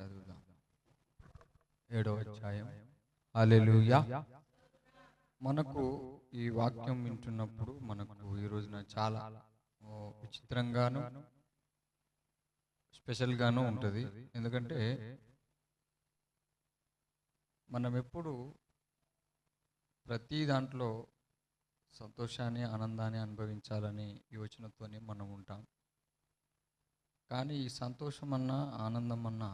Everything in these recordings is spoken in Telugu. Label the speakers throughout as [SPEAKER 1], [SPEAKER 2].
[SPEAKER 1] చదువుదాం. 7వ అధ్యాయం. హల్లెలూయా. మనకు ఈ వాక్యం వింటున్నప్పుడు మనకు ఈ రోజున చాలా విచిత్రంగాను స్పెషల్గాను ఉంటుంది. ఎందుకంటే మనం ఎప్పుడు ప్రతి దాంట్లో సంతోషాన్ని ఆనందాన్ని అనుభవించాలని యోచనతోనే మనం ఉంటాం. కానీ ఈ సంతోషం అన్నా ఆనందం అన్నా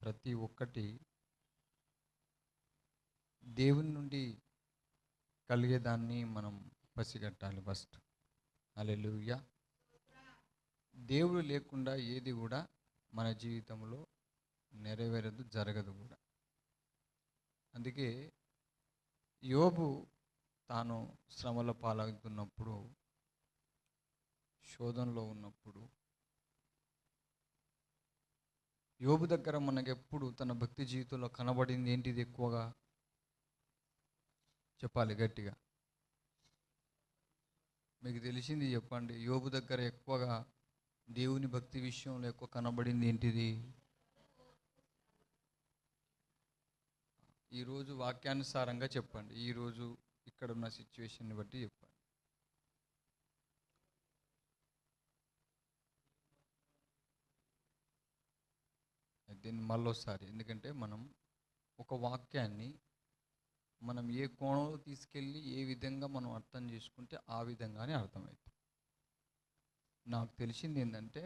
[SPEAKER 1] ప్రతి ఒక్కటి దేవుని నుండి కలిగేదాన్ని మనం పసిగట్టాలి ఫస్ట్. హల్లెలూయా. దేవుడు లేకుండా ఏది కూడా మన జీవితంలో నెరవేరదు, జరగదు కూడా. అందుకే యోబు తాను శ్రమల పాలవుతున్నప్పుడు, శోధనలో ఉన్నప్పుడు, యోబు దగ్గర మనకెప్పుడు తన భక్తి జీవితంలో కనబడింది ఏంటిది? ఎక్కువగా చెప్పాలి గట్టిగా, మీకు తెలిసింది చెప్పండి. యోబు దగ్గర ఎక్కువగా దేవుని భక్తి విషయంలో ఎక్కువ కనబడింది ఏంటిది? ఈరోజు వాక్యానుసారంగా చెప్పండి. ఈరోజు ఇక్కడ ఉన్న సిచ్యువేషన్ని బట్టి చెప్పండి. దీన్ని మళ్ళొకసారి, ఎందుకంటే మనం ఒక వాక్యాన్ని మనం ఏ కోణంలో తీసుకెళ్ళి ఏ విధంగా మనం అర్థం చేసుకుంటే ఆ విధంగానే అర్థమవుతుంది. నాకు తెలిసింది ఏంటంటే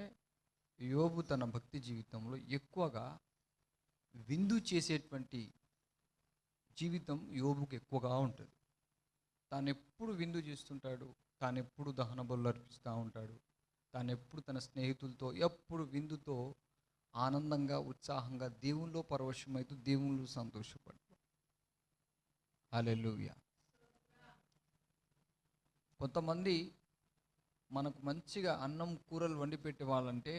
[SPEAKER 1] యోబు తన భక్తి జీవితంలో ఎక్కువగా విందు చేసేటువంటి జీవితం యోబుకి ఎక్కువగా ఉంటుంది. తాను ఎప్పుడు విందు చేస్తుంటాడు, తాను ఎప్పుడు దహన బలులు అర్పిస్తూ ఉంటాడు, తాను ఎప్పుడు తన స్నేహితులతో ఎప్పుడు విందుతో ఆనందంగా ఉత్సాహంగా దేవునిలో పరవశమవుతూ దేవుళ్ళు సంతోషపడతాడు. హల్లెలూయా. కొంతమంది మనకు మంచిగా అన్నం కూరలు వండి పెట్టే వాళ్ళంటే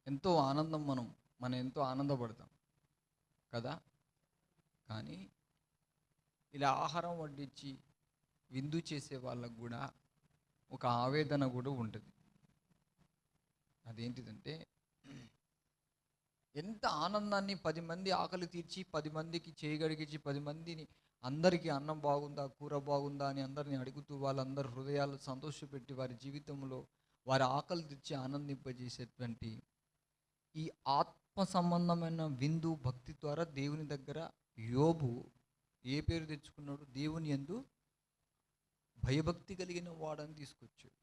[SPEAKER 1] ఎంతో ఆనందం, మనం ఎంతో ఆనందపడతాం కదా. కానీ ఇలా ఆహారం వడ్డించి విందు చేసే వాళ్ళకు కూడా ఒక ఆవేదన కూడా ఉంటుంది. అదేంటిదంటే ఎంత ఆనందాన్ని 10 మంది ఆకలి తీర్చి 10 మందికి చేయగడిగించి 10 మందిని అందరికీ అన్నం బాగుందా, కూర బాగుందా అని అందరిని అడుగుతూ వాళ్ళందరి హృదయాలు సంతోషపెట్టి వారి జీవితంలో వారి ఆకలి తీర్చి ఆనందింపజేసేటువంటి ఈ ఆత్మ సంబంధమైన విందు భక్తి ద్వారా దేవుని దగ్గర యోబు ఏ పేరు తెచ్చుకున్నాడు? దేవుని యందు భయభక్తి కలిగిన వాడని తీసుకొచ్చాడు.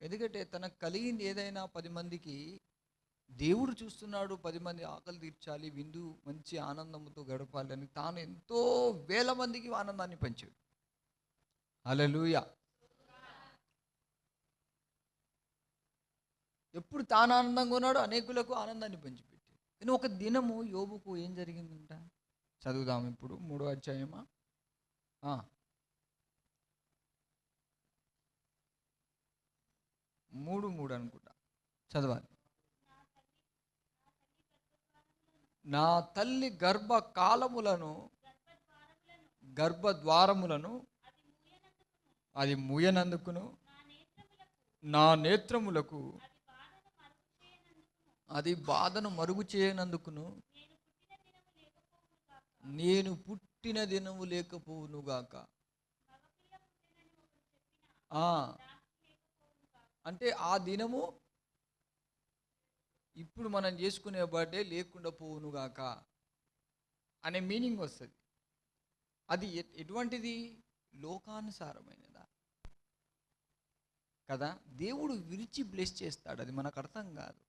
[SPEAKER 1] ఎందుకంటే తనకు కలిగింది ఏదైనా 10 మందికి దేవుడు చూస్తున్నాడు, 10 మంది ఆకలి తీర్చాలి, విందు మంచి ఆనందంతో గడపాలి అని తాను ఎంతో వేల మందికి ఆనందాన్ని పంచాడు. హల్లెలూయా. ఎప్పుడు తాను ఆనందంగా ఉన్నాడు, అనేకులకు ఆనందాన్ని పంచిపెట్టాడు. కానీ ఒక దినము యోబుకు ఏం జరిగిందంట చదువుదాం. ఇప్పుడు 3వ అధ్యాయమా 3:3 అనుకుంటా, చదవాలి. నా తల్లి గర్భద్వారములను అది మూయనందుకును, నా నేత్రములకు అది బాధను మరుగు చేయనందుకును, నేను పుట్టిన దినము లేకపోవునుగాక. అంటే ఆ దినము ఇప్పుడు మనం చేసుకునే బర్త్డే లేకుండా పోవునుగాక అనే మీనింగ్ వస్తుంది. అది ఎటువంటిది? లోకానుసారమైనదా కదా. దేవుడు విరిచి బ్లెస్ చేస్తాడు, అది మనకు అర్థం కాదు.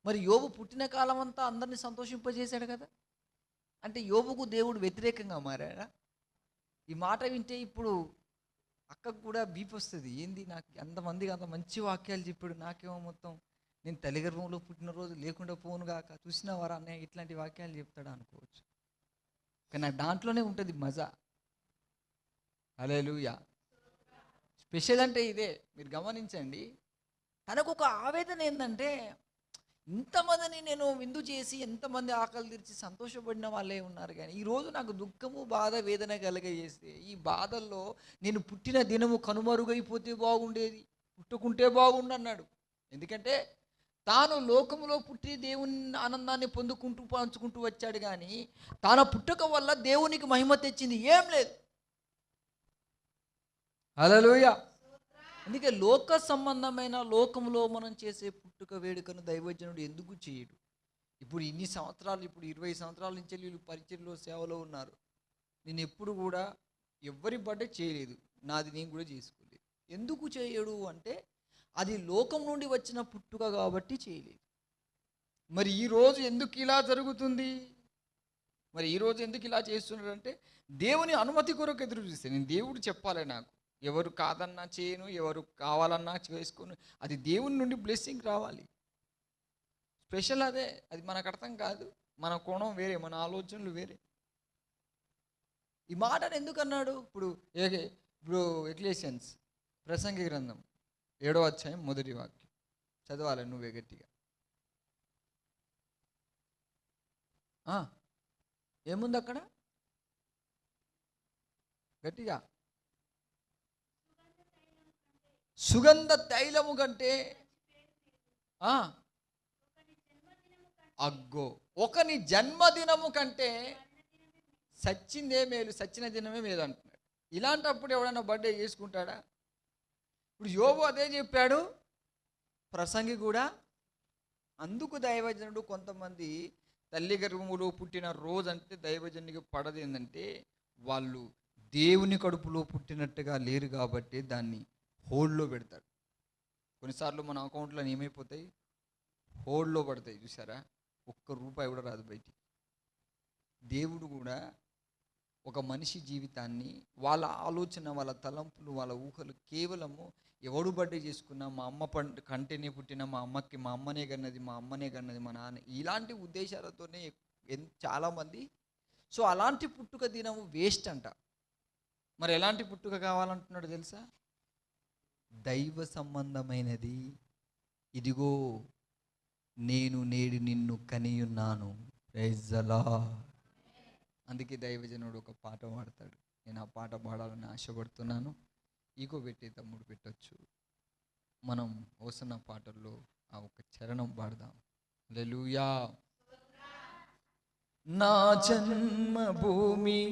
[SPEAKER 1] మరి యోబు పుట్టిన కాలం అంతా అందరినీ సంతోషింపజేశాడు కదా. అంటే యోబుకు దేవుడు వ్యతిరేకంగా మారాడా? ఈ మాట వింటే ఇప్పుడు అక్కకు కూడా బీపీ వస్తుంది. ఏంది నాకు అంతమందికి అంత మంచి వాక్యాలు చెప్పాడు, నాకేమో మొత్తం నేను తల్లిగర్భంలో పుట్టినరోజు లేకుండా పోను కాక చూసిన వారా అన్నయ్య ఇట్లాంటి వాక్యాలు చెప్తాడా అనుకోవచ్చు. కానీ నాకు దాంట్లోనే ఉంటుంది మజా. హల్లెలూయా. స్పెషల్ అంటే ఇదే, మీరు గమనించండి. తనకు ఒక ఆవేదన ఏంటంటే ఇంతమందిని నేను విందు చేసి ఎంతమంది ఆకలి తీర్చి సంతోషపడిన వాళ్ళే ఉన్నారు, కానీ ఈరోజు నాకు దుఃఖము బాధ వేదన కలగజేస్తే ఈ బాధల్లో నేను పుట్టిన దినము కనుమరుగైపోతే బాగుండేది, పుట్టుకుంటే బాగుండు అన్నాడు. ఎందుకంటే తాను లోకములో పుట్టి దేవుని ఆనందాన్ని పొందుకుంటూ పంచుకుంటూ వచ్చాడు, కానీ తన పుట్టుక వల్ల దేవునికి మహిమ తెచ్చింది ఏం లేదు. హల్లెలూయా. అందుకే లోక సంబంధమైన లోకంలో మనం చేసే పుట్టుక వేడుకను దైవజనుడు ఎందుకు చేయడు? ఇప్పుడు ఇన్ని సంవత్సరాలు, ఇప్పుడు 20 సంవత్సరాల నుంచి వీళ్ళు పరిచర్లో సేవలో ఉన్నారు. నేను ఎప్పుడు కూడా ఎవరి బర్త్డే చేయలేదు, నాది నేను కూడా చేసుకోలేదు. ఎందుకు చేయడు అంటే అది లోకం నుండి వచ్చిన పుట్టుక కాబట్టి చేయలేదు. మరి ఈరోజు ఎందుకు ఇలా జరుగుతుంది? మరి ఈరోజు ఎందుకు ఇలా చేస్తున్నారంటే దేవుని అనుమతి కొరకు ఎదురు చూస్తే, నేను దేవుడు చెప్పాలి నాకు, ఎవరు కాదన్నా చేయను, ఎవరు కావాలన్నా చేసుకోను, అది దేవుని నుండి బ్లెస్సింగ్ రావాలి. స్పెషల్ అదే, అది మనకు అర్థం కాదు, మన కోణం వేరే, మన ఆలోచనలు వేరే. ఈ మాటను ఎందుకు అన్నాడు? ఇప్పుడు ఎక్లేషియన్స్ ప్రసంగి గ్రంథం 7వ అధ్యాయం 1వ వాక్యం చదవాలి నువ్వే గట్టిగా. ఏముంది అక్కడ? గట్టిగా. సుగంధ తైలము కంటే అగ్గో ఒకని జన్మదినము కంటే సచ్చిందే మేలు, సచ్చిన దినమే మేలు అంటున్నాడు. ఇలాంటప్పుడు ఎవడైనా బర్త్డే చేసుకుంటాడా? ఇప్పుడు యోబు అదే చెప్పాడు, ప్రసంగి కూడా. అందుకు దైవజనుడు కొంతమంది తల్లి గర్భములో పుట్టిన రోజు అంటే దైవజనుడికి పడదు. ఏంటంటే వాళ్ళు దేవుని కడుపులో పుట్టినట్టుగా లేరు కాబట్టి దాన్ని హోల్డ్లో పెడతారు. కొన్నిసార్లు మన అకౌంట్లో ఏమైపోతాయి, హోల్డ్లో పడతాయి. చూసారా, ₹1 కూడా రాదు బయటికి. దేవుడు కూడా ఒక మనిషి జీవితాన్ని, వాళ్ళ ఆలోచన, వాళ్ళ తలంపులు, వాళ్ళ ఊహలు కేవలము ఎవడు బర్త్డే చేసుకున్నా, మా అమ్మ కంటేనే పుట్టిన, మా అమ్మనే కన్నది, మా నాన్న, ఇలాంటి ఉద్దేశాలతోనే చాలామంది. సో అలాంటి పుట్టుక దినము వేస్ట్ అంట. మరి ఎలాంటి పుట్టుక కావాలంటున్నాడు తెలుసా? దైవ సంబంధమైనది. ఇదిగో నేను నేడు నిన్ను కనియున్నాను. Praise the Lord. అందుకే దైవజనుడు ఒక పాట పాడతాడు. నేను ఆ పాట పాడాలని ఆశపడుతున్నాను. ఈగో పెట్టే తమ్ముడు పెట్టచ్చు. మనం హోసన్న పాటల్లో ఆ ఒక చరణం పాడదాం. హల్లెలూయా. నా జన్మభూమి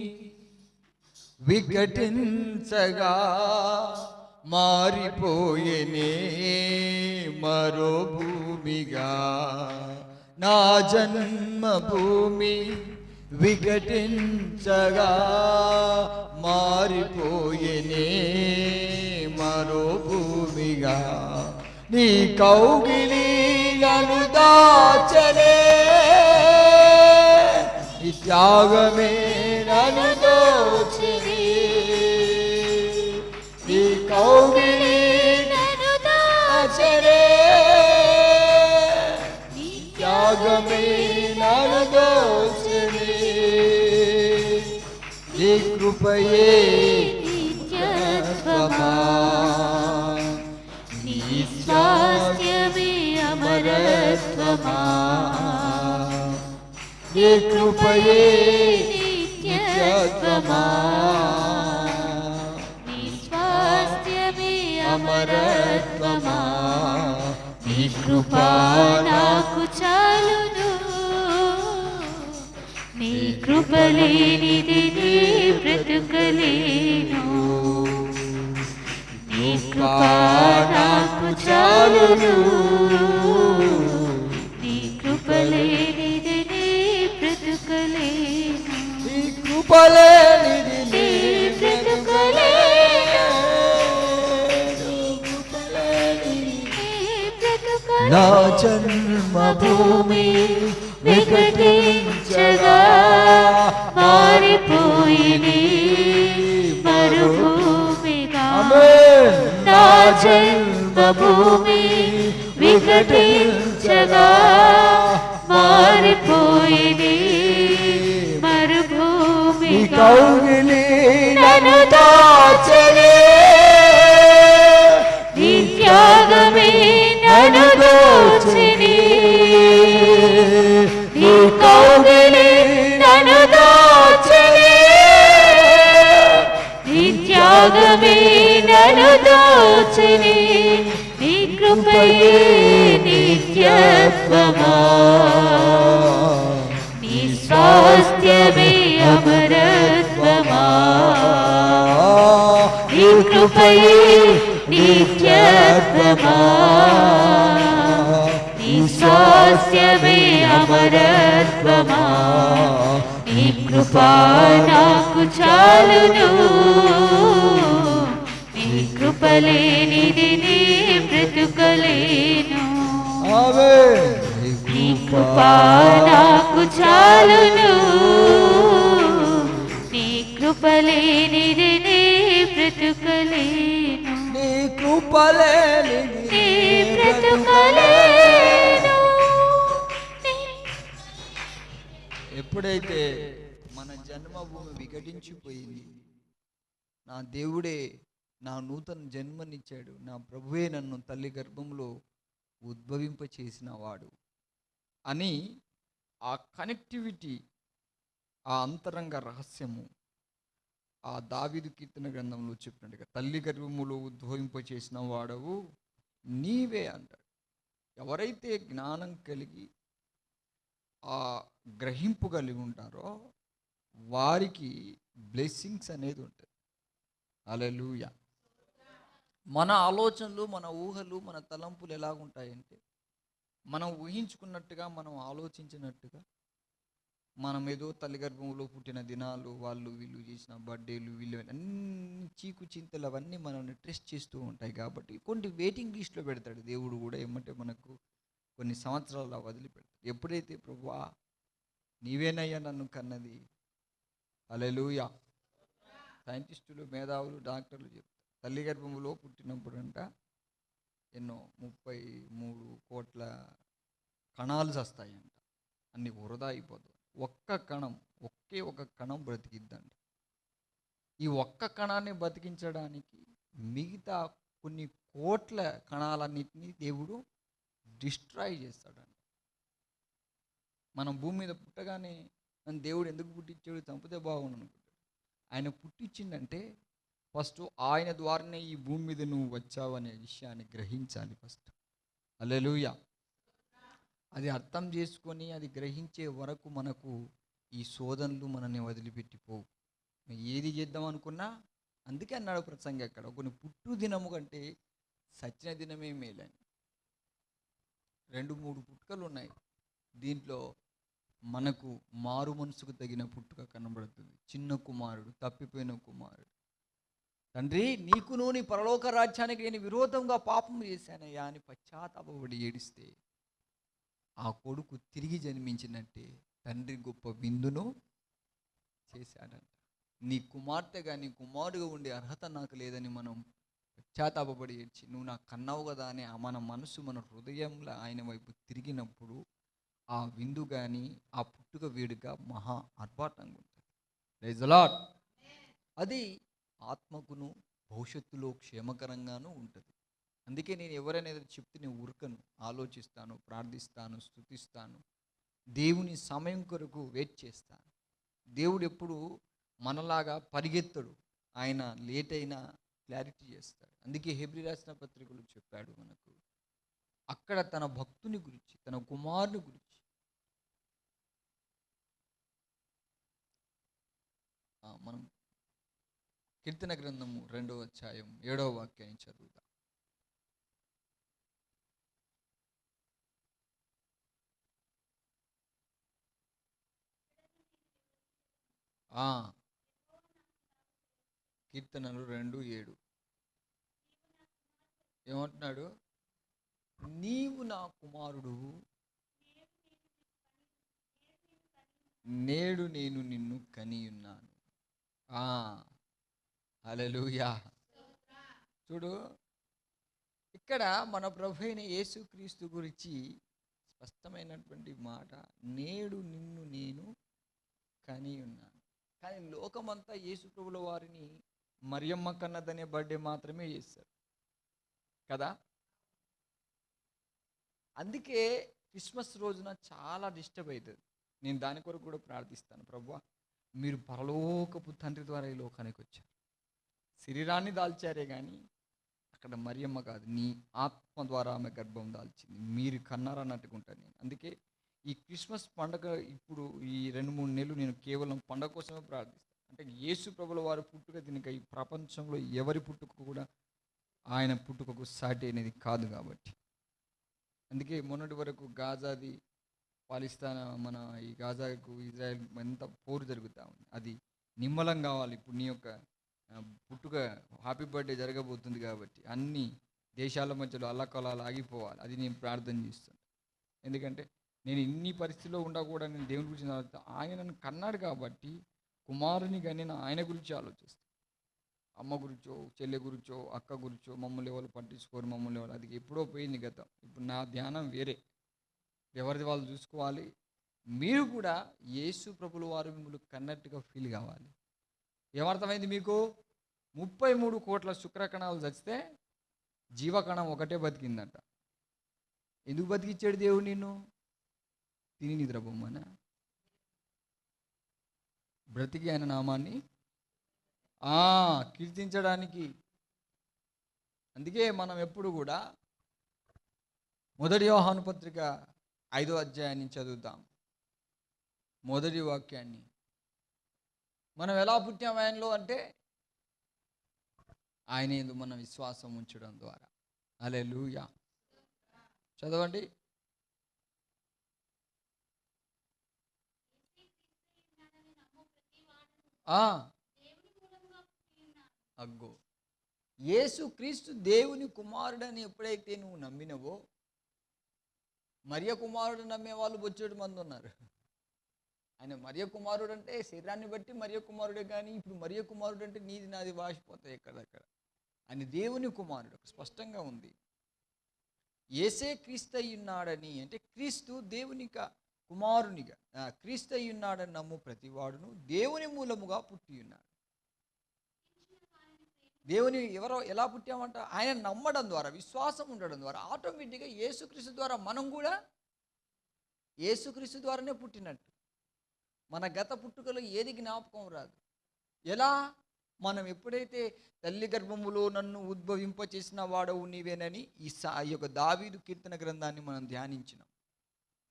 [SPEAKER 1] వికటించగా మారిపోయేనే మరో భూమిగా. నా జన్మభూమి వికటించగా మారిపోయేనే మరో భూమిగా. నీ కౌగిలి నన్ను దాచలే, నీ త్యాగమే నన్ను దోచెనే. నీ కౌగిలి నన్ను దాచలే, నీ త్యాగమే నన్ను దోచెనే. నీ కృపయే నిత్యత్వమా, నీ స్వాస్థ్యమే అమరత్వమా. నీ కృపయే నిత్యత్వమా, నీ స్వాస్థ్యమే అమరత్వమా. నీ కృప నాకు చాలును, నీ కృప లేనిది నీ బ్రతుకలేను. నీ కృప నాకు చాలును, నీ కృప లేనిది నీ బ్రతుకలేను. నీ కృప లేనిది నీ బ్రతుకలేను. నా జన్మభూమి వికటించగా మారిపోయింది మరుభూమిగా. నా జన్మభూమి వికటించగా మారిపోయింది మరుభూమి. కౌగిలి నన్ను దాచలే, నీ త్యాగమే నన్ను దోచెనే. నీ కౌగిలి నన్ను దాచలే, నీ త్యాగమే నన్ను దోచెనే. నీ కృపయే నిత్య
[SPEAKER 2] నిత్యత్వమా, నీ స్వాస్థ్యమే అమరత్వమా, నీ కృపా నాకు చాలును, నీ కృప లేనిది నీ బ్రతుకలేను. నీ కృపా నాకు చాలును, నీ కృప లేనిది నీ బ్రతుకలేను.
[SPEAKER 1] నీ కృప లేనిది
[SPEAKER 2] నీ బ్రతుకలేను.
[SPEAKER 1] ఎప్పుడైతే మన జన్మభూమి విఘటించిపోయింది, నా దేవుడే నా నూతన జన్మనిచ్చాడు, నా ప్రభువే నన్ను తల్లి గర్భంలో ఉద్భవింప చేసిన వాడు అని ఆ కనెక్టివిటీ, ఆ అంతరంగ రహస్యము ఆ దావీదు కీర్తన గ్రంథంలో చెప్పినట్టుగా తల్లి గర్భములో ఉద్భవింప చేసిన వాడవు నీవే అంటాడు. ఎవరైతే జ్ఞానం కలిగి ఆ గ్రహింపు కలిగి ఉంటారో వారికి బ్లెస్సింగ్స్ అనేది ఉంటుంది. హల్లెలూయా. మన ఆలోచనలు, మన ఊహలు, మన తలంపులు ఎలాగుంటాయంటే, మనం ఊహించుకున్నట్టుగా, మనం ఆలోచించినట్టుగా, మనం ఏదో తల్లి గర్భంలో పుట్టిన దినాలు, వాళ్ళు వీళ్ళు చేసిన బర్త్డేలు, వీళ్ళు అన్ని చీకు చింతలు అవన్నీ మనల్ని టెస్ట్ చేస్తూ ఉంటాయి. కాబట్టి కొన్ని వెయిటింగ్ లిస్ట్లో పెడతాడు దేవుడు కూడా. ఏమంటే మనకు కొన్ని సంవత్సరాలు వదిలిపెడతాడు. ఎప్పుడైతే ప్రభువా నీవేనయ్యా నన్ను కన్నది, హల్లెలూయా. సైంటిస్టులు, మేధావులు, డాక్టర్లు చెప్తారు తల్లి గర్భంలో పుట్టినప్పుడంట ఎన్నో 33 కోట్ల కణాలు చస్తాయంట, అన్ని వృధా అయిపోతుంది. ఒకే ఒక కణం బ్రతికిద్దంట. ఈ ఒక్క కణాన్ని బతికించడానికి మిగతా కొన్ని కోట్ల కణాలన్నింటినీ దేవుడు డిస్ట్రాయ్ చేస్తాడంట. మనం భూమి మీద పుట్టగానే నన్ను దేవుడు ఎందుకు పుట్టించాడు, చంపితే బాగుండు అనుకుంటాడు. ఆయన పుట్టించిందంటే ఫస్ట్ ఆయన ద్వారానే ఈ భూమి మీద నువ్వు వచ్చావు అనే విషయాన్ని గ్రహించాలి ఫస్ట్. హల్లెలూయా. అది అర్థం చేసుకొని అది గ్రహించే వరకు మనకు ఈ శోధనలు మనల్ని వదిలిపెట్టిపోవు. ఏది చేద్దాం అనుకున్నా, అందుకే అన్నాడు ప్రసంగి అక్కడ, కొన్ని పుట్టు దినము కంటే సచిన దినమే మేలని. 2-3 పుట్టుకలు ఉన్నాయి. దీంట్లో మనకు మారు మనసుకు తగిన పుట్టుక కనబడుతుంది. చిన్న కుమారుడు, తప్పిపోయిన కుమారుడు. తండ్రి నీకును నీ పరలోక రాజ్యానికి నేను విరోధంగా పాపం చేశానయ్యా అని పశ్చాత్తాపపడి ఏడిస్తే ఆ కొడుకు తిరిగి జన్మించినట్టే తండ్రి గొప్ప విందును చేశాడంట. నీ కుమార్తెగా, నీ కుమారుడుగా ఉండే అర్హత నాకు లేదని మనం పశ్చాత్తాపపడి ఏడ్చి నువ్వు నాకు కన్నావు కదా అని మన మనసు, మన హృదయంలో ఆయన వైపు తిరిగినప్పుడు ఆ విందు కానీ ఆ పుట్టుక వేడుక మహా ఆర్భాటంగా ఉంటుంది. Praise the Lord. అది ఆత్మకును భవిష్యత్తులో క్షేమకరంగానూ ఉంటుంది. అందుకే నేను ఎవరైనా చెప్తే నేను ఊరకను, ఆలోచిస్తాను, ప్రార్థిస్తాను, స్తుతిస్తాను, దేవుని సమయం కొరకు వెయిట్ చేస్తాను. దేవుడు ఎప్పుడు మనలాగా పరిగెత్తడు, ఆయన లేట్ అయినా క్లారిటీ చేస్తాడు. అందుకే హెబ్రీ రాసిన పత్రికలు చెప్పాడు మనకు, అక్కడ తన భక్తుని గురించి, తన కుమారుని గురించి మనం కీర్తన గ్రంథము 2వ అధ్యాయం 7వ వాక్యాన్ని చదువుతాం. కీర్తనలు 2:7 ఏమంటున్నాడు? నీవు నా కుమారుడు, నేడు నేను నిన్ను కనియున్నాను. హల్లెలూయా. చూడు, ఇక్కడ మన ప్రభు అయిన యేసుక్రీస్తు గురించి స్పష్టమైనటువంటి మాట, నేడు నిన్ను నేను కనియున్నాను. కానీ లోకమంతా యేసు ప్రభుల వారిని మరియమ్మ కన్నదనే బర్త్డే మాత్రమే చేస్తారు కదా. అందుకే క్రిస్మస్ రోజున చాలా డిస్టర్బ్ అవుతుంది. నేను దాని కొరకు కూడా ప్రార్థిస్తాను, ప్రభువా మీరు పరలోకపు తండ్రి ద్వారా ఈ లోకానికి వచ్చారు, శరీరాన్ని దాల్చారే కానీ అక్కడ మరియమ్మ కాదు, నీ ఆత్మ ద్వారా ఆమె గర్భం దాల్చింది, మీరు కన్నారన్నట్టుగా ఉంటాను నేను. అందుకే ఈ క్రిస్మస్ పండుగ ఇప్పుడు ఈ 2-3 నెలలు నేను కేవలం పండుగ కోసమే ప్రార్థిస్తాను. అంటే యేసు ప్రభుల వారి పుట్టుక దీనికి ఈ ప్రపంచంలో ఎవరి పుట్టుక కూడా ఆయన పుట్టుకకు సాటి అనేది కాదు కాబట్టి. అందుకే మొన్నటి వరకు గాజాది పాలిస్తాన్ మన ఈ గాజాకు ఇజ్రాయెల్ ఎంత పోరు జరుగుతూ ఉంది. అది నిమ్మలం కావాలి. ఇప్పుడు నీ యొక్క పుట్టుక హ్యాపీ బర్త్డే జరగబోతుంది కాబట్టి అన్ని దేశాల మధ్యలో అల్లకలాలు ఆగిపోవాలి. అది నేను ప్రార్థన చేస్తాను. ఎందుకంటే నేను ఇన్ని పరిస్థితుల్లో ఉండకూడదు. నేను దేవుని గురించి ఆలోచిస్తాను. ఆయన నన్ను కన్నాడు కాబట్టి కుమారుని కానీ నేను ఆయన గురించి ఆలోచిస్తాను. అమ్మ గురించో, చెల్లె గురించో, అక్క గురించో మమ్మల్ని ఎవరు పట్టించుకోరు, మమ్మల్ని ఎవరు, అది ఎప్పుడో పోయింది గతం. ఇప్పుడు నా ధ్యానం వేరే, ఎవరిది వాళ్ళు చూసుకోవాలి. మీరు కూడా యేసు ప్రభుల వారు మిమ్మల్ని కన్నట్టుగా ఫీల్ కావాలి. ఏమర్థమైంది మీకు? 33 కోట్ల శుక్రకణాలు చచ్చితే జీవకణం ఒకటే బతికిందంట. ఎందుకు బతికిచ్చాడు దేవుడు నిన్ను? తిని నిద్రపోమ్మన బ్రతికి ఆయన నామాన్ని కీర్తించడానికి. అందుకే మనం ఎప్పుడు కూడా మొదటి యోహాను పత్రిక 5వ అధ్యాయాన్ని చదువుతాం. మొదటి వాక్యాన్ని. మనం ఎలా పుట్టాం ఆయనలో అంటే ఆయన యందు మన విశ్వాసం ఉంచడం ద్వారా. హల్లెలూయా. చదవండి. అగ్గో, యేసు క్రీస్తు దేవుని కుమారుడని ఎప్పుడైతే నువ్వు నమ్మినవో, మరియ కుమారుడు నమ్మే వాళ్ళు బొచ్చేడు మంది ఉన్నారు. ఆయన మరియ కుమారుడు అంటే శరీరాన్ని బట్టి మరియ కుమారుడే, కానీ ఇప్పుడు మరియ కుమారుడు అంటే నీది నాది వాసిపోతాయి ఎక్కడక్కడ. ఆయన దేవుని కుమారుడు స్పష్టంగా ఉంది. యేసే క్రీస్తు అయ్యున్నాడని అంటే క్రీస్తు దేవుని కుమారునిగా క్రీస్తు అయ్యున్నాడని నమ్ము ప్రతివాడును దేవుని మూలముగా పుట్టి ఉన్నాడు. దేవుని ఎలా పుట్టామంట? ఆయన నమ్మడం ద్వారా, విశ్వాసం ఉండడం ద్వారా ఆటోమేటిక్గా యేసుక్రీస్తు ద్వారా మనం కూడా యేసుక్రీస్తు ద్వారానే పుట్టినట్టు. మన గత పుట్టుకలో ఏది జ్ఞాపకం రాదు. ఎలా? మనం ఎప్పుడైతే తల్లి గర్భములో నన్ను ఉద్భవింపచేసిన వాడవు నీవేనని ఈ యొక్క దావీదు కీర్తన గ్రంథాన్ని మనం ధ్యానించినాం.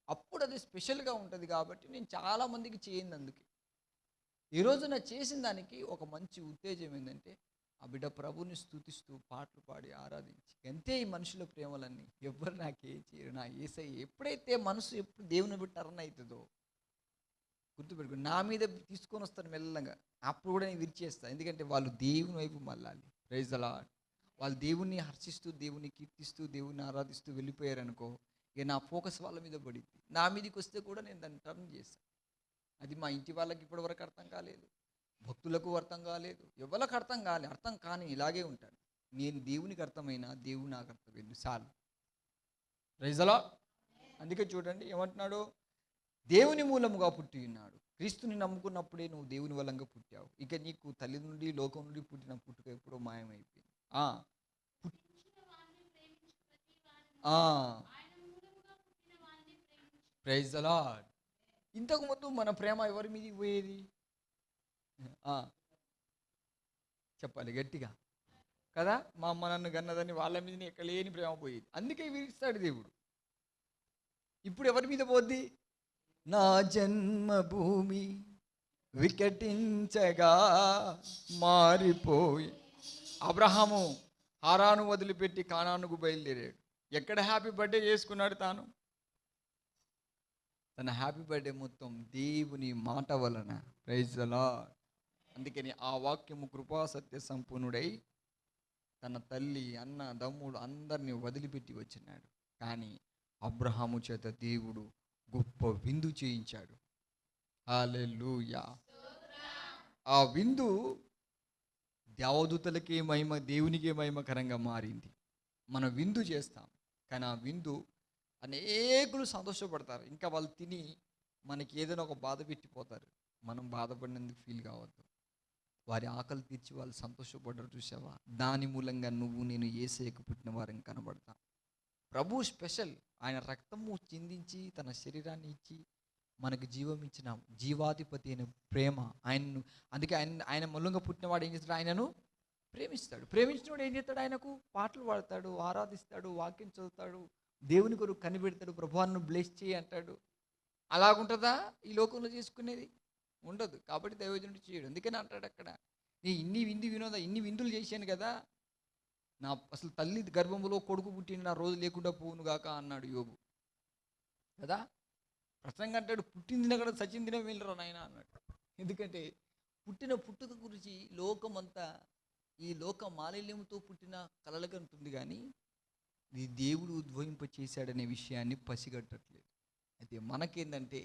[SPEAKER 1] అప్పుడు అది స్పెషల్గా ఉంటుంది. కాబట్టి నేను చాలామందికి చేయింది. అందుకే ఈరోజు నా చేసిన దానికి ఒక మంచి ఉత్తేజం ఏంటంటే ఆ బిడ్డ ప్రభుని స్తుతిస్తూ పాటలు పాడి ఆరాధించి, అంతే ఈ మనుషుల ప్రేమలన్నీ. ఎవ్వరు నాకేం చేయరు. నా యేసయ్య ఎప్పుడైతే మనసు ఎప్పుడు దేవుని బట్టి టర్న్ అవుతుందో గుర్తుపెట్టుకో, నా మీద తీసుకొని వస్తాను మెల్లగా. అప్పుడు కూడా నేను విరిచేస్తాను. ఎందుకంటే వాళ్ళు దేవుని వైపు మళ్ళాలి. Praise the lord. వాళ్ళు దేవుణ్ణి హర్షిస్తూ, దేవుని కీర్తిస్తూ, దేవుని ఆరాధిస్తూ వెళ్ళిపోయారనుకో, ఇక నా ఫోకస్ వాళ్ళ మీద పడింది. నా మీదకి వస్తే కూడా నేను దాన్ని టర్న్ చేస్తాను. అది మా ఇంటి వాళ్ళకి ఇప్పటివరకు అర్థం కాలేదు, భక్తులకు అర్థం కాలేదు, ఎవరికి అర్థం కాలేదు. అర్థం కానీ ఇలాగే ఉంటాను. నేను దేవునికి అర్థమైనా దేవుడు నాకు అర్థమైంది చాలు. Praise the Lord. అందుకే చూడండి ఏమంటున్నాడు? దేవుని మూలముగా పుట్టి ఉన్నాడు. క్రీస్తుని నమ్ముకున్నప్పుడే నువ్వు దేవుని వలంగా పుట్టావు. ఇక నీకు తల్లి నుండి లోకం నుండి పుట్టిన పుట్టుక ఎప్పుడో మాయమైపోయింది. Praise the lord. ఇంతకుముందు మన ప్రేమ ఎవరి మీదకి పోయేది? చెప్పాలి గట్టిగా కదా. మా అమ్మ నన్ను గన్నదని వాళ్ళ మీద ఎక్కలేని ప్రేమ పోయేది. అందుకే విరిస్తాడు దేవుడు. ఇప్పుడు ఎవరి మీద పోద్ది? నా జన్మభూమి వికటించగా మారిపోయి. అబ్రహాము హారాను వదిలిపెట్టి కానానుకు బయలుదేరాడు. ఎక్కడ హ్యాపీ బర్త్డే చేసుకున్నాడు తాను? తన హ్యాపీ బర్త్డే మొత్తం దేవుని మాట వలన. Praise the Lord. అందుకని ఆ వాక్యము కృపా సత్య సంపూర్ణుడై తన తల్లి, అన్న, దమ్ముడు అందరినీ వదిలిపెట్టి వచ్చినాడు. కానీ అబ్రహాము చేత దేవుడు గొప్ప విందు చేయించాడు. హల్లెలూయా. ఆ విందు దేవదూతలకే మహిమ, దేవునికే మహిమకరంగా మారింది. మనం విందు చేస్తాం, కానీ ఆ విందు అనేకులు సంతోషపడతారు. ఇంకా వాళ్ళు తిని మనకి ఏదైనా ఒక బాధ పెట్టిపోతారు. మనం బాధపడినందుకు ఫీల్ కావద్దు. వారి ఆకలి తీర్చి వాళ్ళు సంతోషపడ్డారు. చూసావా? దాని మూలంగా నువ్వు నేను యేసయ్యకు పుట్టిన వారిని కనబడతాం. ప్రభు స్పెషల్. ఆయన రక్తము చిందించి తన శరీరాన్ని ఇచ్చి మనకు జీవం ఇచ్చిన జీవాధిపతి అయిన ప్రేమ ఆయన్ను. అందుకే ఆయన మూలంగా పుట్టినవాడు ఏం చేస్తాడు? ఆయనను ప్రేమిస్తాడు. ప్రేమించినవాడు ఏం చేస్తాడు? ఆయనకు పాటలు పాడతాడు, ఆరాధిస్తాడు, వాక్యం చదువుతాడు, దేవుని కొరకు కనిపెడతాడు, ప్రభువాన్ని బ్లెస్ చేయి అంటాడు. అలాగుంటుందా ఈ లోకంలో చేసుకునేది? ఉండదు. కాబట్టి దైవజనుడు చేయడు. అందుకని అంటాడు అక్కడ, నేను ఇన్ని విందులు చేశాను కదా, అసలు తల్లి గర్భంలో కొడుకు పుట్టిన నా రోజు లేకుండా పోవును గాక అన్నాడు యోబు కదా. ప్రసంగం అంటాడు, పుట్టిన దిన కూడా సచిన్ దినం వెళ్ళరా నాయన అన్నాడు. ఎందుకంటే పుట్టుక గురించి లోకమంతా ఈ లోక మాలిన్యంతో పుట్టిన కలలుగంటుంది, కానీ ఇది దేవుడు ఉద్భవింప చేశాడనే విషయాన్ని పసిగట్టట్లేదు. అయితే మనకేందంటే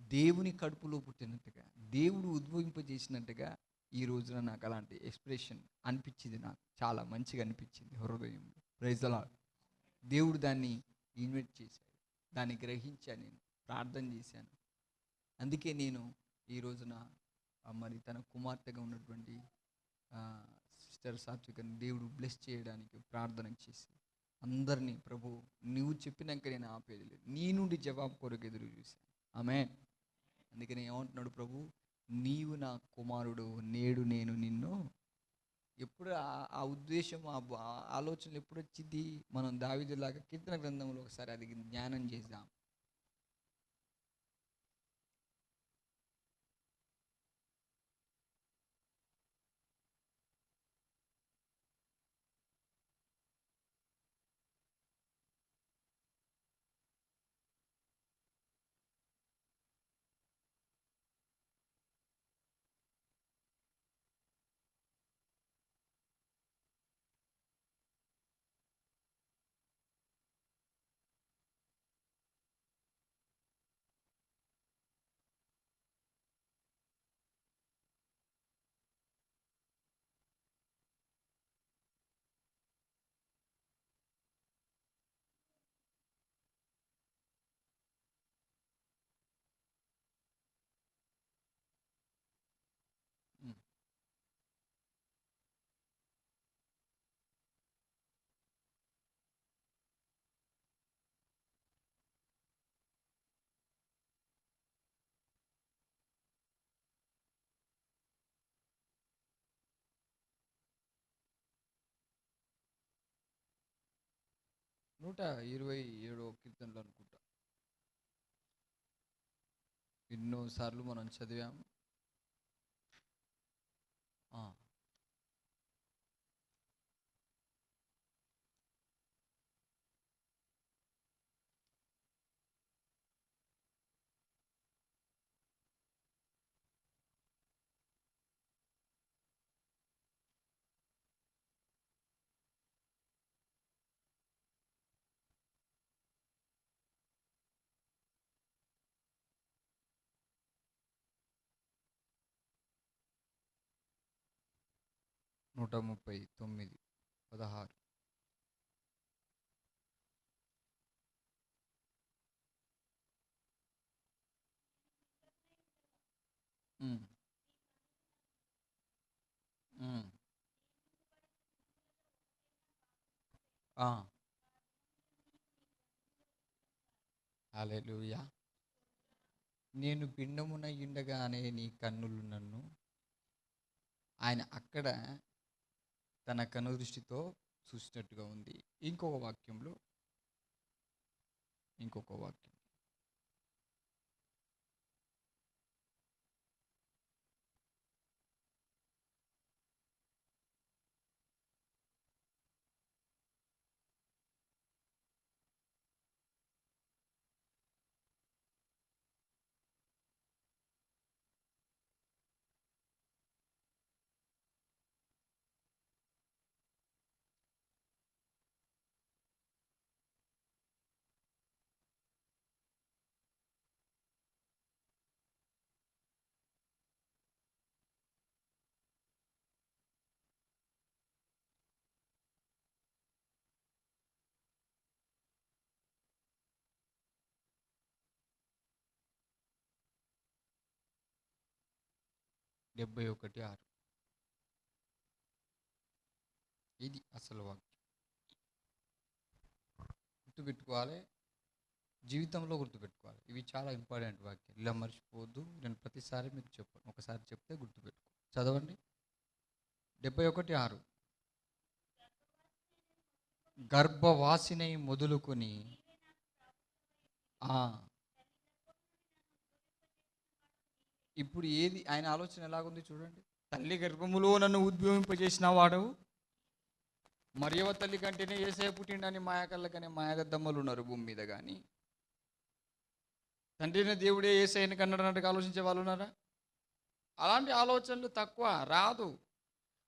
[SPEAKER 1] దేవుని కడుపులో పుట్టినట్టుగా, దేవుడు ఉద్భవింపజేసినట్టుగా ఈ రోజున నాకు అలాంటి ఎక్స్ప్రెషన్ అనిపించింది. నాకు చాలా మంచిగా అనిపించింది హృదయంలో. Praise the Lord. దేవుడు దాన్ని ఇన్వైట్ చేశాడు, దాన్ని గ్రహించాను, నేను ప్రార్థన చేశాను. అందుకే నేను ఈ రోజున మరి తన కుమార్తెగా ఉన్నటువంటి సిస్టర్ సాత్వికని దేవుడు బ్లెస్ చేయడానికి ప్రార్థన చేసి అందరినీ, ప్రభు నువ్వు చెప్పినాక నేను ఆపేది లేదు, నీ నుండి జవాబు కొరకు ఎదురు చూశాను. ఆమేన్. అందుకని ఏమంటున్నాడు ప్రభు, నీవు నా కుమారుడు, నేడు నేను నిన్ను. ఎప్పుడు ఆ ఉద్దేశం, ఆ ఆలోచనలు ఎప్పుడు వచ్చింది? మనం దావీదులాగా కీర్తన గ్రంథంలో ఒకసారి అది జ్ఞానం చేద్దాం. ఉమ్. 127 కీర్తనలు అనుకుంటా, ఎన్నోసార్లు మనం చదివాం. ఆ, 139, 16. ఉమ్, ఉమ్, ఆ, హల్లెలూయా. నేను పిండమున ఉండగానే నీ కన్నులు నన్ను, ఆయన అక్కడ తన కనుదృష్టితో చూసినట్టుగా ఉంది. ఇంకొక వాక్యంలో, ఇంకొక వాక్యం, 71:6. ఇది అసలు వాక్యం. గుర్తుపెట్టుకోవాలి, జీవితంలో గుర్తుపెట్టుకోవాలి. ఇవి చాలా ఇంపార్టెంట్ వాక్యాలు, ఇలా మర్చిపోవద్దు. నేను ప్రతిసారి మీకు చెప్పాను, ఒకసారి చెప్తే గుర్తుపెట్టుకో. చదవండి. 71:6. గర్భవాసినై మొదలుకొని, ఆ, ఇప్పుడు ఏది ఆయన ఆలోచన ఎలాగుంది చూడండి. తల్లి గర్భములో నన్ను ఉద్భవింపజేసిన వాడవు, మరియవ తల్లి కంటేనే యేసయ్య పుట్టిండని మాయకళ్ళకనే మాయగద్దమ్మలు ఉన్నారు భూమి మీద. కానీ తండ్రిని దేవుడే యేసయ్యని కన్నడన్నట్టుగా ఆలోచించే వాళ్ళు ఉన్నారా? అలాంటి ఆలోచనలు తక్కువ, రాదు.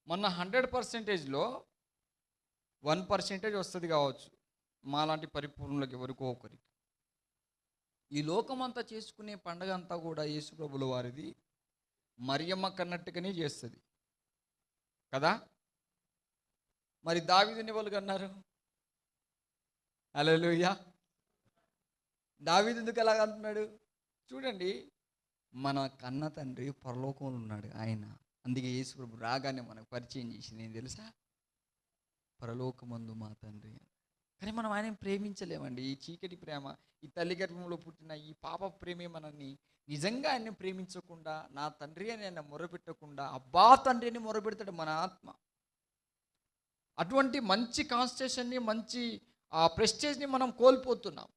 [SPEAKER 1] మొన్న 100%లో 1% వస్తుంది కావచ్చు మాలాంటి పరిపూర్ణులకి ఎవరికో ఒకరికి. ఈ లోకమంతా చేసుకునే పండగ అంతా కూడా యేసు ప్రభుల వారిది మరియమ్మ కన్నట్టుగానే చేస్తుంది కదా. మరి దావీదుని వాళ్ళు కన్నారు. హల్లెలూయా. దావీదు ఎందుకు అలాగ అంటున్నాడు చూడండి. మన కన్న తండ్రి పరలోకంలో ఉన్నాడు ఆయన. అందుకే యేసు ప్రభు రాగానే మనకు పరిచయం చేసింది ఏం తెలుసా? పరలోకమందు మా తండ్రి. కానీ మనం ఆయన ప్రేమించలేమండి. ఈ చీకటి ప్రేమ, ఈ తల్లి గర్భంలో పుట్టిన ఈ పాప ప్రేమే మనల్ని నిజంగా ఆయన్ని ప్రేమించకుండా, నా తండ్రి అని ఆయన మొరపెట్టకుండా అబ్బా తండ్రి అని మొరపెడతాడు మన ఆత్మ. అటువంటి మంచి కాన్స్టిట్యూషన్ని, మంచి ఆ ప్రెస్టేజ్ని మనం కోల్పోతున్నాం.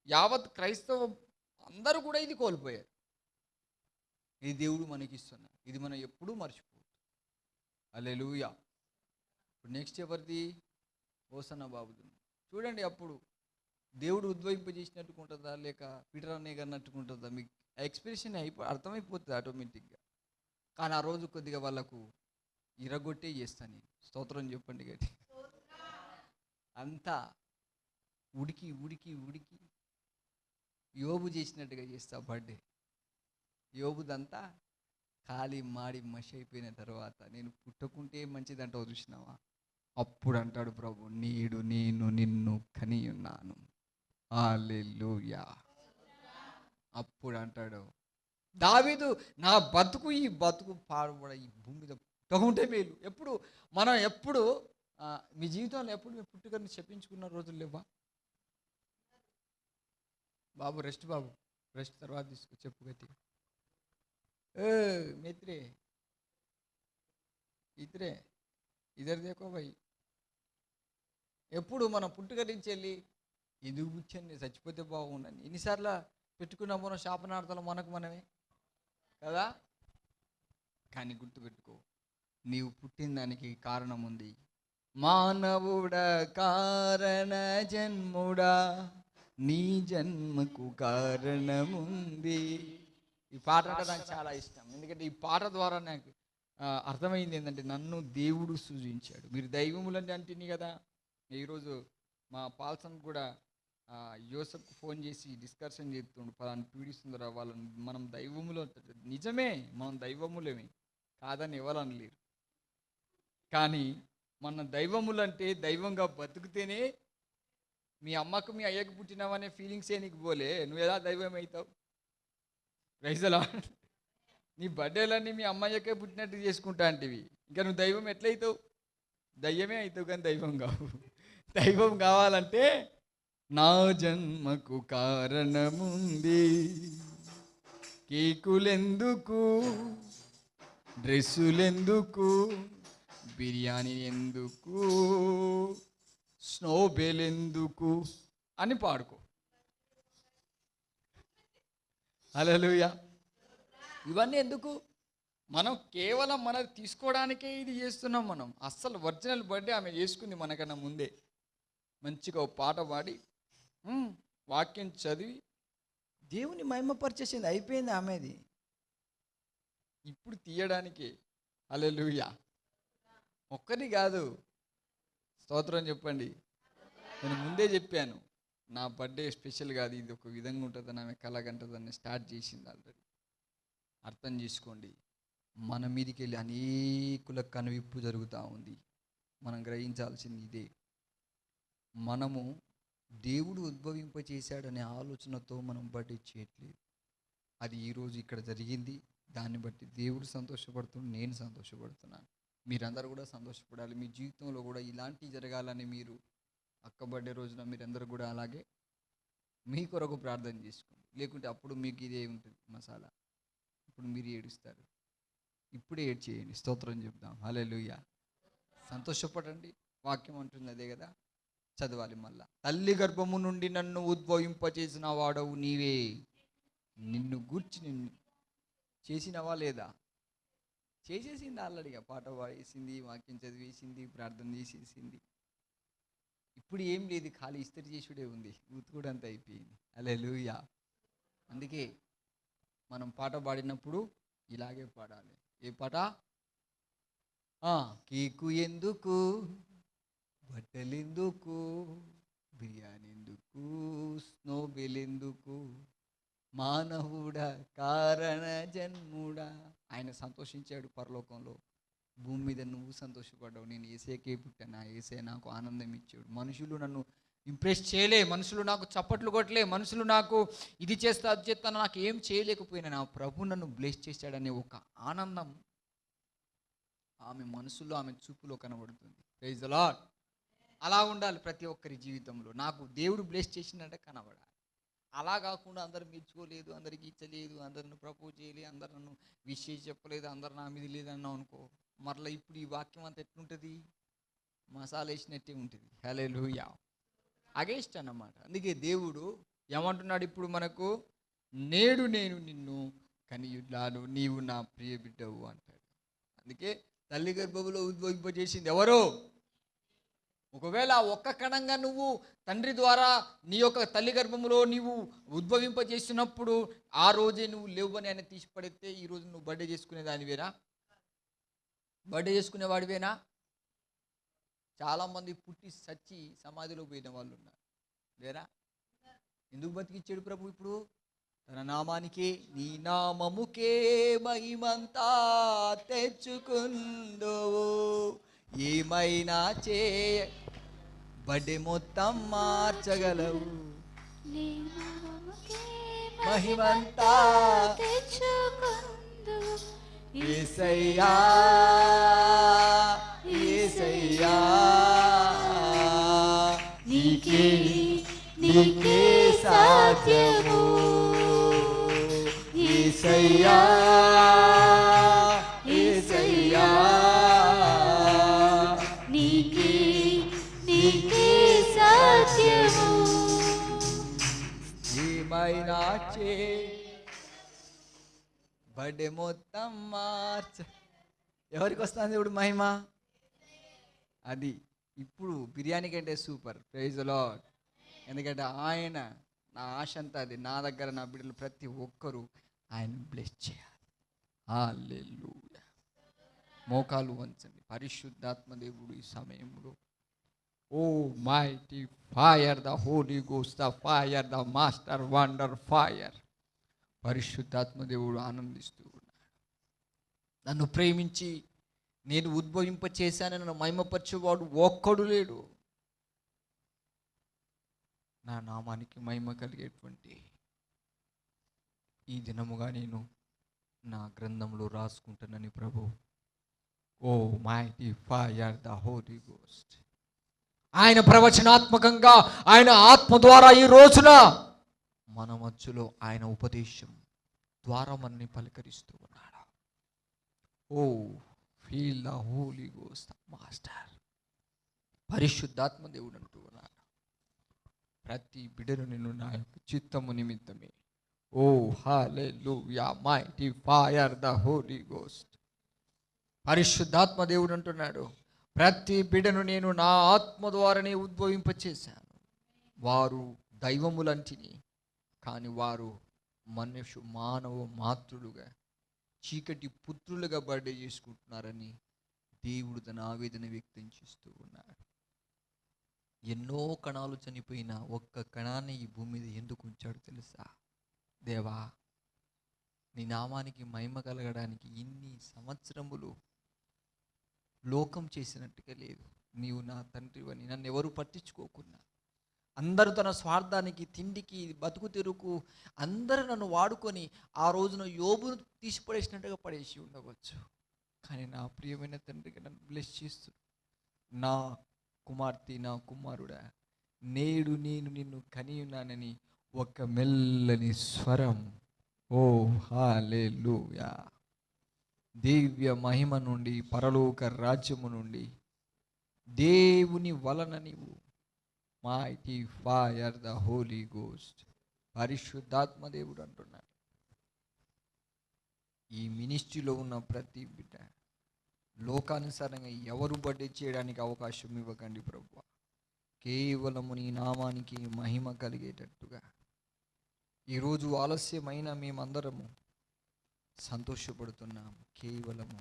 [SPEAKER 1] యావత్ క్రైస్తవం అందరూ కూడా ఇది కోల్పోయారు. ఇది దేవుడు మనకి ఇస్తున్నాడు. ఇది మనం ఎప్పుడూ మర్చిపోదు. హల్లెలూయా. ఇప్పుడు నెక్స్ట్ ఎవరిది? హోసన్న బాబుది. చూడండి, అప్పుడు దేవుడు ఉద్భవింపజేసినట్టుకుంటుందా లేక పీటర్ అన్నయ్య అన్నట్టుకుంటుందా? మీకు ఎక్స్ప్రెషన్ అర్థమైపోతుంది ఆటోమేటిక్గా. కానీ ఆ రోజు కొద్దిగా వాళ్ళకు ఇరగొట్టే చేస్తాను నేను. స్తోత్రం చెప్పండి గట్టి. అంతా ఉడికి ఉడికి ఉడికి యోబు చేసినట్టుగా చేస్తా బర్త్డే. యోబుదంతా ఖాళీ మాడి మషి అయిపోయిన తర్వాత నేను పుట్టకుంటే మంచిదంటావు చూసినావా? అప్పుడు అంటాడు ప్రభు, నేడు నేను నిన్ను కని ఉన్నాను. హల్లెలూయా. అప్పుడు అంటాడు దావీదు, నా బతుకు ఈ బతుకు పాడుబడ ఈ భూమి మీద పుట్టకుంటే మేలు. ఎప్పుడు మనం ఎప్పుడు మీ జీవితంలో ఎప్పుడు మీ పుట్టుకని చెప్పించుకున్న రోజులు లేవా? బాబు రెస్ట్, బాబు రెస్ట్ తర్వాత తీసుకో, చెప్పు గట్టిగా. మిత్రే ఇతరే ఇద్దరు దేకో భయ్. ఎప్పుడు మనం పుట్టుక నుంచి వెళ్ళి ఎందుకు పుచ్చాను చచ్చిపోతే బాగుండని ఎన్నిసార్లు పెట్టుకున్నాం మనం శాపనార్థాలు మనకు మనమే కదా. కానీ గుర్తుపెట్టుకో, నీవు పుట్టిన దానికి కారణం ఉంది. మానవుడా కారణ జన్ముడా, నీ జన్మకు కారణముంది. ఈ పాట అంటే నాకు చాలా ఇష్టం. ఎందుకంటే ఈ పాట ద్వారా నాకు అర్థమైంది ఏంటంటే నన్ను దేవుడు సృజించాడు. మీరు దైవములని అంటుంది కదా. ఈరోజు మా పాల్సన్ కూడా యోసఫ్కు ఫోన్ చేసి డిస్కషన్ చేస్తుండు, పలానా పీడిస్తుందిరా వాళ్ళని, మనం దైవములు. నిజమే, మనం దైవములేమే కాదని ఎవరనలేరు. కానీ మన దైవములంటే దైవంగా బతుకుతేనే మీ అమ్మకు మీ అయ్యకు పుట్టినావనే ఫీలింగ్సే నీకు పోలే, నువ్వు ఎలా దైవం అవుతావు? రైజలా నీ బర్త్డేలన్నీ మీ అమ్మయ్యకే పుట్టినట్టు చేసుకుంటా అంటివి, ఇంకా నువ్వు దైవం ఎట్లయితావు? దయ్యమే అవుతావు కానీ దైవం కావు. దైవం కావాలంటే నా జన్మకు కారణముంది. కేకులెందుకు, డ్రెస్సులెందుకు, బిర్యానీ ఎందుకు, స్నోబెల్ ఎందుకు అని పాడుకో. హల్లెలూయా. ఇవన్నీ ఎందుకు? మనం కేవలం మనది తీసుకోవడానికే ఇది చేస్తున్నాం. మనం అస్సలు ఒరిజినల్ బర్త్డే ఆమె చేసుకుంది మనకన్నా ముందే. మంచిగా ఒక పాట పాడి వాక్యం చదివి దేవుని మహిమపరిచేసింది, అయిపోయింది ఆమెది. ఇప్పుడు తీయడానికి హల్లెలూయా. ఒక్కరి కాదు, స్తోత్రం చెప్పండి. నేను ముందే చెప్పాను, నా బర్త్డే స్పెషల్ కాదు, ఇది ఒక విధంగా ఉంటుందని ఆమె కలగంటుందని స్టార్ట్ చేసింది ఆల్రెడీ. అర్థం చేసుకోండి, మన మీదికి వెళ్ళి అనేకుల కనువిప్పు జరుగుతూ ఉంది. మనం గ్రహించాల్సింది ఇదే. మనము దేవుడు ఉద్భవింపచేశాడనే ఆలోచనతో మనం బర్త్డే చేయట్లేదు. అది ఈరోజు ఇక్కడ జరిగింది, దాన్ని బట్టి దేవుడు సంతోషపడుతున్నాడు, నేను సంతోషపడుతున్నాను. మీరందరూ కూడా సంతోషపడాలి. మీ జీవితంలో కూడా ఇలాంటివి జరగాలని మీరు అక్క బర్త్డే రోజున మీరందరూ కూడా అలాగే మీ కొరకు ప్రార్థన చేసుకోండి. లేకుంటే అప్పుడు మీకు ఇదే ఉంటుంది మసాలా. ఇప్పుడు మీరు ఏడుస్తారు, ఇప్పుడే ఏడ్ చేయండి, స్తోత్రం చెప్దాం. హల్లెలూయా. సంతోషపడండి. వాక్యం అంటుంది అదే కదా, చదవాలి మళ్ళా. తల్లి గర్భము నుండి నన్ను ఉద్భవింపచేసిన వాడవు నీవే, నిన్ను గూర్చి నిన్ను చేసినవా లేదా? చేసేసింది ఆల్రెడీగా, పాట పాడేసింది, వాక్యం చదివేసింది, ప్రార్థన చేసేసింది. ఇప్పుడు ఏం లేదు, ఖాళీ ఇస్త్రీ చేసుడే ఉంది, ఉతుకుడంతా అయిపోయింది. హల్లెలూయా. అందుకే మనం పాట పాడినప్పుడు ఇలాగే పాడాలి. ఏ పాట? కేకు ఎందుకు, బట్టలెందుకు, బిర్యానీ ఎందుకు, స్నోబెల్ ఎందుకు, మానవుడా కారణ జన్ముడా. ఆయన సంతోషించాడు పరలోకంలో, భూమి మీద నువ్వు సంతోషపడ్డావు. నేను ఏసేకే పుట్టాను, ఏసే నాకు ఆనందం ఇచ్చాడు. మనుషులు నన్ను ఇంప్రెస్ చేయలే, మనుషులు నాకు చప్పట్లు కొట్టలే, మనుషులు నాకు ఇది చేస్తా అది చేస్తాను, నాకు ఏం చేయలేకపోయినా నా ప్రభు నన్ను బ్లెస్ చేశాడనే ఒక ఆనందం ఆమె మనసులో, ఆమె చూపులో కనబడుతుంది. Praise the Lord. అలా ఉండాలి ప్రతి ఒక్కరి జీవితంలో. నాకు దేవుడు బ్లెస్ చేసిందంటే కనబడాలి. అలా కాకుండా అందరు మెచ్చుకోలేదు, అందరికి ఇచ్చలేదు, అందరిని ప్రపోజ్ చేయలేదు, అందరు నన్ను విషయం చెప్పలేదు, అందరు నా మీద లేదన్నావు అనుకో, మరలా ఇప్పుడు ఈ వాక్యం అంతా ఎట్లుంటుంది? మసాలా వేసినట్టే ఉంటుంది. హల్లెలూయా. అగేస్ట్ అన్నమాట. అందుకే దేవుడు ఏమంటున్నాడు ఇప్పుడు మనకు? నేడు నేను నిన్ను కనియున్నాను, నీవు నా ప్రియ బిడ్డవు అంటాడు. అందుకే తల్లి గర్భంలో ఉద్భవింపజేసింది ఎవరు? ఒకవేళ ఒక్క కణంగా నువ్వు తండ్రి ద్వారా నీ యొక్క తల్లి గర్భంలో నీవు ఉద్భవింపజేసినప్పుడు ఆ రోజే నువ్వు లేవని ఆయన తీసిపడితే ఈరోజు నువ్వు బర్త్డే చేసుకునేదానివేనా? బర్త్డే చేసుకునేవాడివేనా? చాలామంది పుట్టి సచ్చి సమాధిలో పోయిన వాళ్ళు ఉన్నారు, లేరా? ఎందుకు బతికిచ్చాడు ప్రభు? ఇప్పుడు తన నామానికే, నీ నామముకే మహిమంతా తెచ్చుకుందువు, ఏమైనా బడ్డే మొత్తం మార్చగలవు, మహిమంతా
[SPEAKER 2] తెచ్చుకుందువు,
[SPEAKER 1] యేసయ్యా యేసయ్యా, నీకే నీకే సాధ్యము, యేసయ్యా యేసయ్యా,
[SPEAKER 2] నీకే నీకే సాధ్యము,
[SPEAKER 1] ఏమైనా బర్త్డే మొత్తం మార్చ. ఎవరికి వస్తుంది ఇప్పుడు మహిమ? అది ఇప్పుడు బిర్యానీ కంటే సూపర్. Praise the lord. ఎందుకంటే ఆయన, నా ఆశ అంతా అది, నా దగ్గర నా బిడ్డలు ప్రతి ఒక్కరూ ఆయన బ్లెస్ చేయాలి. హల్లెలూయా. మోకాలు వంచండి. పరిశుద్ధాత్మ దేవుడు ఈ సమయంలో, O mighty fire, the holy ghost, the fire, the master wonder fire. పరిశుద్ధాత్మ దేవుడు ఆనందిస్తూ ఉన్నాడు. నన్ను ప్రేమించి నేను ఉద్భవింప చేశానని నన్ను మహిమపరిచేవాడు ఒక్కడు లేడు. నా నామానికి మహిమ కలిగేటువంటి ఈ దినముగా నేను నా గ్రంథంలో రాసుకుంటానని ప్రభు, O mighty fire, the holy ghost, ఆయన ప్రవచనాత్మకంగా ఆయన ఆత్మ ద్వారా ఈ రోజున మన మధ్యలో ఆయన ఉపదేశం ద్వారా మనని పలకరిస్తూ ఉన్నాడు. O feel the holy ghost master. పరిశుద్ధాత్మ దేవుడు అంటూ ఉన్నాడు, ప్రతి బిడ్డను నిన్ను నా యొక్క చిత్తము నిమిత్తమే. O hallelujah, mighty fire, the holy ghost. పరిశుద్ధాత్మ దేవుడు అంటున్నాడు, ప్రతి బిడ్డను నేను నా ఆత్మ ద్వారానే ఉద్భవింపచేశాను. వారు దైవములంటిని, కానీ వారు మానవ మాతృలుగా, చీకటి పుత్రులుగా బర్త్డే చేసుకుంటున్నారని దేవుడు తన ఆవేదన వ్యక్తం చేస్తూ ఉన్నాడు. ఎన్నో కణాలు చనిపోయిన ఒక్క కణాన్ని ఈ భూమి మీద ఎందుకు ఉంచాడు తెలుసా? దేవా, నీ నామానికి మహిమ కలగడానికి ఇన్ని సంవత్సరములు లోకం చేసినట్టుగా లేదు. నీవు నా తండ్రివని నన్ను ఎవరు పట్టించుకోకున్నా, అందరూ తన స్వార్థానికి, తిండికి, బతుకు తెరుకు అందరూ నన్ను వాడుకొని ఆ రోజున యోబును తీసిపడేసినట్టుగా పడేసి ఉండవచ్చు. కానీ నా ప్రియమైన తండ్రికి నన్ను బ్లెస్ చేస్తూ, నా కుమార్తె, నా కుమారుడా, నేడు నేను నిన్ను కనియున్నానని ఒక మెల్లని స్వరం, ఓ హల్లెలూయా, దివ్య మహిమ నుండి, పరలోక రాజ్యము నుండి, దేవుని వలన నీవు mighty fire, the holy ghost. పరిశుద్ధాత్మ దేవుడు అంటున్నాడు, ఈ మినిస్ట్రీలో ఉన్న ప్రతి బిడ్డ లోకానుసారంగా ఎవరు బర్త్డే చేయడానికి అవకాశం ఇవ్వకండి ప్రభువా. కేవలము నీ నామానికి మహిమ కలిగేటట్టుగా ఈరోజు ఆలస్యమైన మేమందరము సంతోషపడుతున్నాము. కేవలము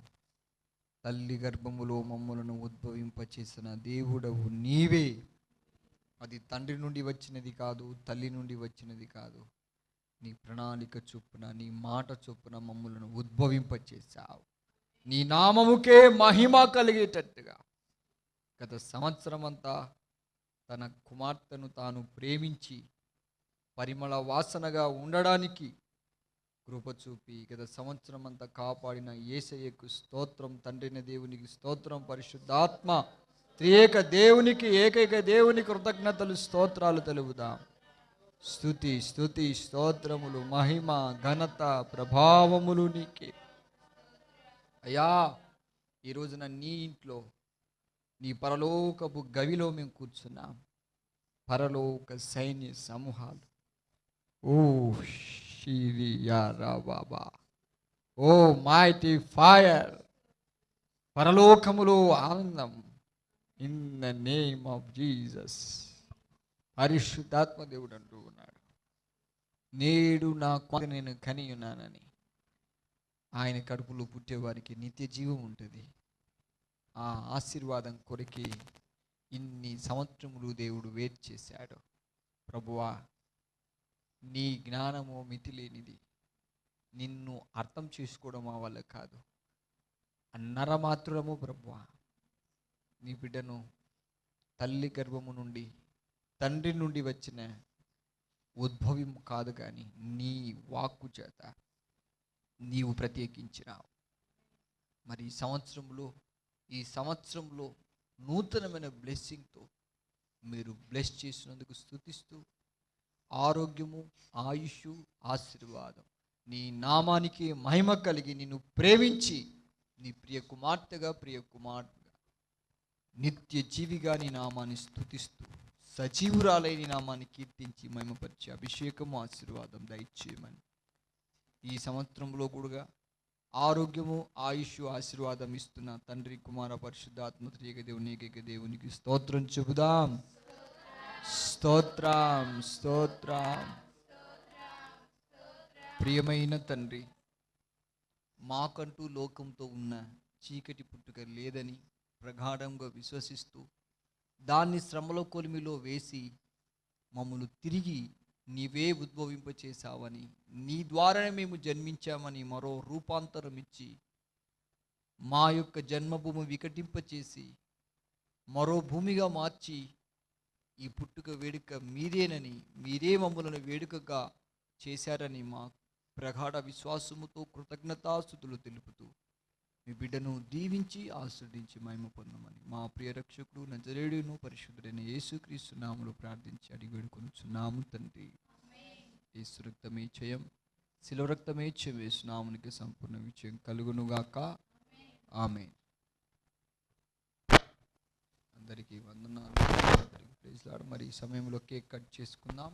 [SPEAKER 1] తల్లి గర్భములో మమ్మలను ఉద్భవింపచేసిన దేవుడవు నీవే. అది తండ్రి నుండి వచ్చినది కాదు, తల్లి నుండి వచ్చినది కాదు. నీ ప్రణాళిక చొప్పున, నీ మాట చొప్పున మమ్మలను ఉద్భవింపచేశావు. నీ నామముకే మహిమ కలిగేటట్టుగా గత సంవత్సరం అంతా తన కుమార్తెను తాను ప్రేమించి పరిమళ వాసనగా ఉండడానికి కృప చూపి గత సంవత్సరం అంతా కాపాడిన యేసయ్యకు స్తోత్రం. తండ్రిన దేవునికి స్తోత్రం. పరిశుద్ధాత్మ త్రియేక దేవునికి, ఏకైక దేవునికి కృతజ్ఞతలు, స్తోత్రాలు తెలుపుదాం. స్తుతి స్తుతి స్తోత్రములు, మహిమ, ఘనత, ప్రభావములు నీకే అయ్యా. ఈ రోజున నీ ఇంట్లో, నీ పరలోకపు గవిలో మేము కూర్చున్నాం. పరలోక సైన్య సమూహాలు, ఓ షిరియా బాబా, ఓ మైటీ ఫైర్, పరలోకములో ఆనందం. In the name of Jesus. పరిశుద్ధాత్మ దేవుడు అంటూ ఉన్నాడు, నేడు నా కుమార్తె నేను కని ఉన్నానని. ఆయన కడుపులో పుట్టేవారికి నిత్య జీవం ఉంటుంది. ఆ ఆశీర్వాదం కొరికి ఇన్ని సంవత్సరములు దేవుడు వెయిట్ చేశాడు. ప్రభువా, నీ జ్ఞానము మితి లేనిది. నిన్ను అర్థం చేసుకోవడం మా వల్ల కాదు. అన్నర మాత్రము ప్రభువా, నీ బిడ్డను తల్లి గర్భము నుండి, తండ్రి నుండి వచ్చిన ఉద్భవం కాదు, కానీ నీ వాక్కు చేత నీవు ప్రత్యేకించినావు. మరి ఈ సంవత్సరంలో నూతనమైన బ్లెస్సింగ్తో మీరు బ్లెస్ చేసినందుకు స్తుతిస్తూ, ఆరోగ్యము, ఆయుష్, ఆశీర్వాదం, నీ నామానికి మహిమ కలిగి నిన్ను ప్రేమించి నీ ప్రియ కుమార్తెగా, ప్రియ కుమార్తెగా, నిత్య జీవిగా నీ నామాన్ని స్తుతిస్తూ, సజీవురాలై నీ నామాన్ని కీర్తించి మహిమపరిచి అభిషేకము, ఆశీర్వాదం దయచేయమని ఈ సంవత్సరంలో కూడా ఆరోగ్యము, ఆయుష్, ఆశీర్వాదం ఇస్తున్న తండ్రి, కుమార, పరిశుద్ధాత్మ త్రియేక దేవుని, ఏకైక దేవునికి స్తోత్రం చెబుదాం. స్తోత్రం, స్తోత్రం. ప్రియమైన తండ్రి, మాకంటూ లోకంతో ఉన్న చీకటి పుట్టుక లేదని ప్రగాఢంగా విశ్వసిస్తూ, దాన్ని శ్రమల కొలిమిలో వేసి మమ్మల్ని తిరిగి నీవే ఉద్భవింపచేశావని, నీ ద్వారానే మేము జన్మించామని మరో రూపాంతరం ఇచ్చి మా యొక్క జన్మభూమి వికటింపచేసి మరో భూమిగా మార్చి ఈ పుట్టుక వేడుక మీరేనని, మీరే మమ్మలను వేడుకగా చేశారని మా ప్రగాఢ విశ్వాసముతో కృతజ్ఞతాస్తుతులు తెలుపుతూ మీ బిడ్డను దీవించి ఆస్వాదించి మహిమ పొందమని మా ప్రియ రక్షకుడు నజరేయుడును పరిశుద్ధుడైన యేసుక్రీస్తు నామములో ప్రార్థించి అడిగి వేడుకొనుచున్నాము తండ్రి. యేసు రక్తమే జయం, శిలువ రక్తమే జయం. యేసు నామమునికి సంపూర్ణ విజయం కలుగునుగాక. ఆమేన్. అందరికీ వందనాలు. మరి ఈ సమయంలో కేక్ కట్ చేసుకుందాం.